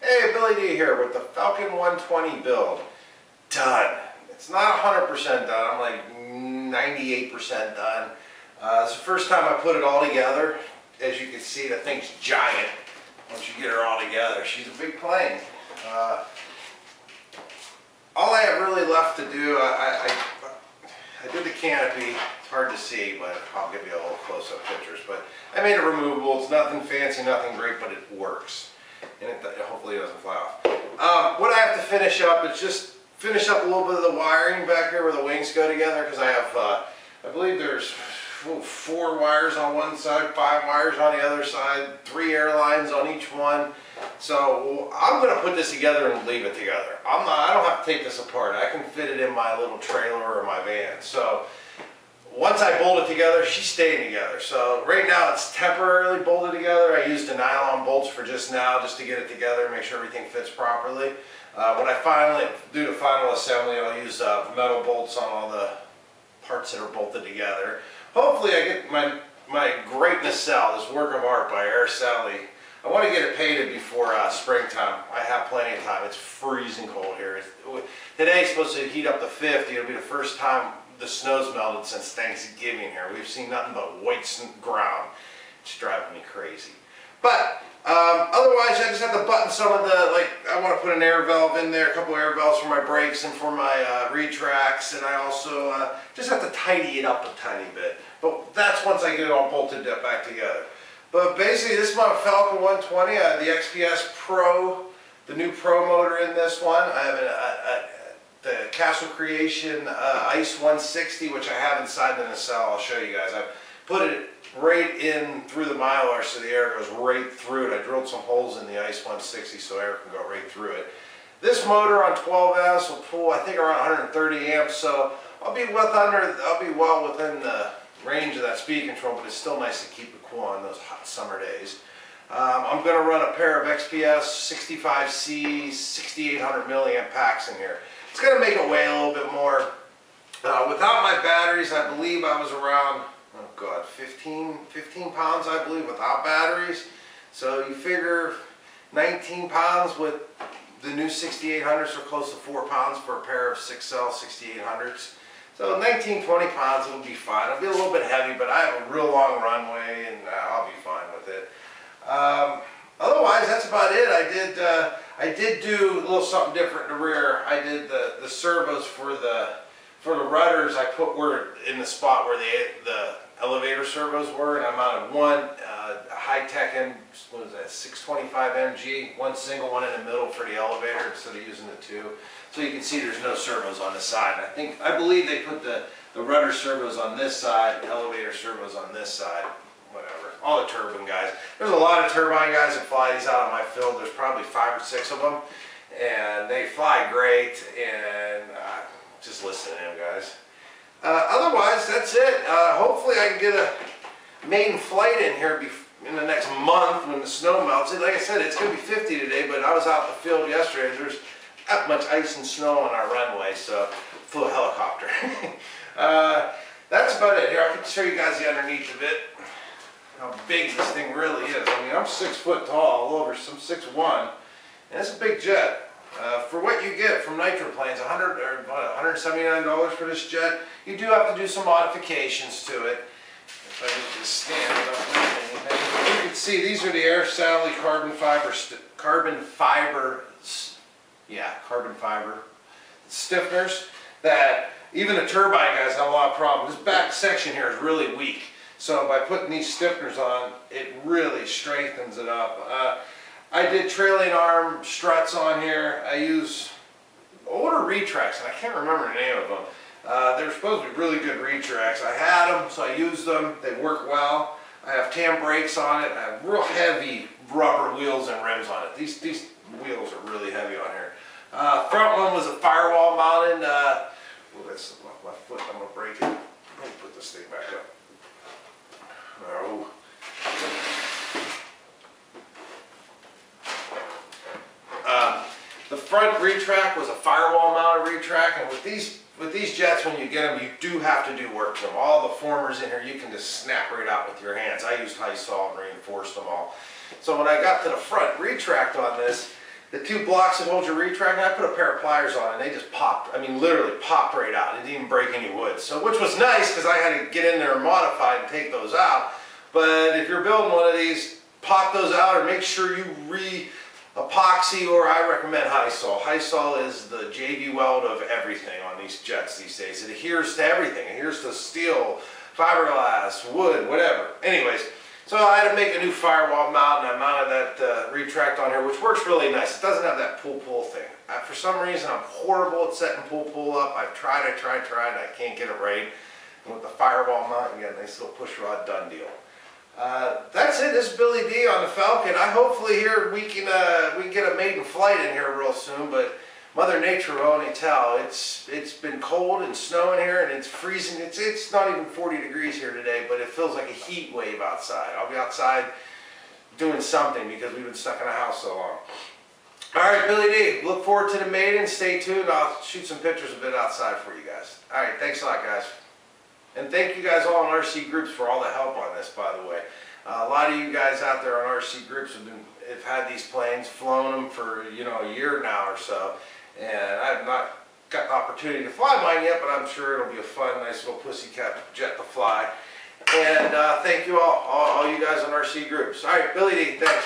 Hey, Billy D here with the Falcon 120 build. Done. It's not 100% done. I'm like 98% done. It's the first time I put it all together. As you can see, the thing's giant once you get her all together. She's a big plane. All I have really left to do, I did the canopy. It's hard to see, but I'll give you a little close-up pictures. But I made it removable. It's nothing fancy, nothing great, but it works. And it hopefully doesn't fly off. What I have to finish up is just finish up a little bit of the wiring back here where the wings go together, because I have, I believe there's 4 wires on one side, 5 wires on the other side, 3 air lines on each one. So I'm going to put this together and leave it together. I don't have to take this apart. I can fit it in my little trailer or my van. So once I bolt it together, she's staying together. So right now it's temporarily bolted together. I used the nylon bolts for just now, just to get it together, make sure everything fits properly. When I finally do the final assembly, I'll use metal bolts on all the parts that are bolted together. Hopefully I get my great nacelle, this work of art by Araceli. I want to get it painted before springtime. I have plenty of time. It's freezing cold here. Today's supposed to heat up to 50. It'll be the first time the snow's melted since Thanksgiving here. We've seen nothing but white ground. It's driving me crazy. But otherwise, I just have to button some of the, like, I want to put an air valve in there, a couple air valves for my brakes and for my retracts, and I also just have to tidy it up a tiny bit. But that's once I get it all bolted back together. But basically, this is my Falcon 120. I have the XPS Pro, the new Pro motor in this one. I have the Castle Creation Ice 160, which I have inside the nacelle. I'll show you guys. I put it right in through the Mylar so the air goes right through it. I drilled some holes in the Ice 160 so air can go right through it. This motor on 12 amps will pull, I think, around 130 amps, so I'll be well within the range of that speed control, but it's still nice to keep it cool on those hot summer days. I'm going to run a pair of XPS 65C 6800 milliamp packs in here. It's going to make it weigh a little bit more. Without my batteries, I believe I was around, oh God, 15 pounds, I believe, without batteries. So you figure 19 pounds with the new 6800s, so close to 4 pounds for a pair of 6L 6800s. So 19, 20 pounds, it'll be fine. It'll be a little bit heavy, but I have a real long runway, and I'll be fine with it. Otherwise, that's about it. I did do a little something different in the rear. I did the servos for the rudders. I put in the spot where the elevator servos were, and I mounted one high-tech, what was that, 625 MG, one single one in the middle for the elevator instead of using the 2. So you can see there's no servos on the side. I believe they put the rudder servos on this side, elevator servos on this side, whatever. All the turbine guys. There's a lot of turbine guys that fly these out on my field. There's probably 5 or 6 of them, and they fly great, and just listen to them guys. Otherwise, that's it. Hopefully I can get a maiden flight in here in the next month when the snow melts. Like I said, it's going to be 50 today, but I was out in the field yesterday. There's that much ice and snow on our runway, so flew a helicopter. That's about it. Here, I can show you guys the underneath of it, how big this thing really is. I mean, I'm 6 foot tall, all over, I'm 6'1", and it's a big jet. For what you get from Nitroplanes, $179 for this jet. You do have to do some modifications to it. If I can just stand it up with anything. You can see these are the Araceli carbon fiber stiffeners that even the turbine guys have a lot of problems. This back section here is really weak. So by putting these stiffeners on, it really strengthens it up. I did trailing arm struts on here. I use older retracts, and I can't remember the name of them. They're supposed to be really good retracts. I had them, so I used them. They work well. I have tam brakes on it. I have real heavy rubber wheels and rims on it. These wheels are really heavy on here. Front one was a firewall mounted. Oh, that's my foot. I'm going to break it. Let me put this thing back up. Oh. The front retract was a firewall mounted retract, and with these jets, when you get them, you do have to do work to them. All the formers in here, you can just snap right out with your hands. I used high salt and reinforced them all. So when I got to the front retract on this, the 2 blocks that hold your retract, and I put a pair of pliers on and they just popped. I mean, literally popped right out. It didn't even break any wood. So, which was nice because I had to get in there and modify and take those out. But if you're building one of these, pop those out or make sure you epoxy, or I recommend Hysol. Hysol is the JV weld of everything on these jets these days. It adheres to everything. It adheres to steel, fiberglass, wood, whatever. Anyways, so I had to make a new firewall mount, and I mounted that retract on here, which works really nice. It doesn't have that pull thing. For some reason, I'm horrible at setting pull up. I've tried, and I can't get it right. And with the firewall mount, you got a nice little push rod, done deal. That's it. This is Billy D on the Falcon. Hopefully here we can get a maiden flight in here real soon, but Mother Nature will only tell. It's been cold and snowing here, and it's freezing. It's not even 40 degrees here today, but it feels like a heat wave outside. I'll be outside doing something because we've been stuck in the house so long. All right, Billy D. Look forward to the Maiden. Stay tuned. I'll shoot some pictures a bit outside for you guys. All right, thanks a lot, guys. And thank you guys all in RC groups for all the help on this, by the way. A lot of you guys out there on RC groups have had these planes, flown them for, you know, a year now or so. And I have not got the opportunity to fly mine yet, but I'm sure it'll be a fun, nice little pussycat jet to fly. And thank you all you guys on RC groups. All right, Billy D, thanks.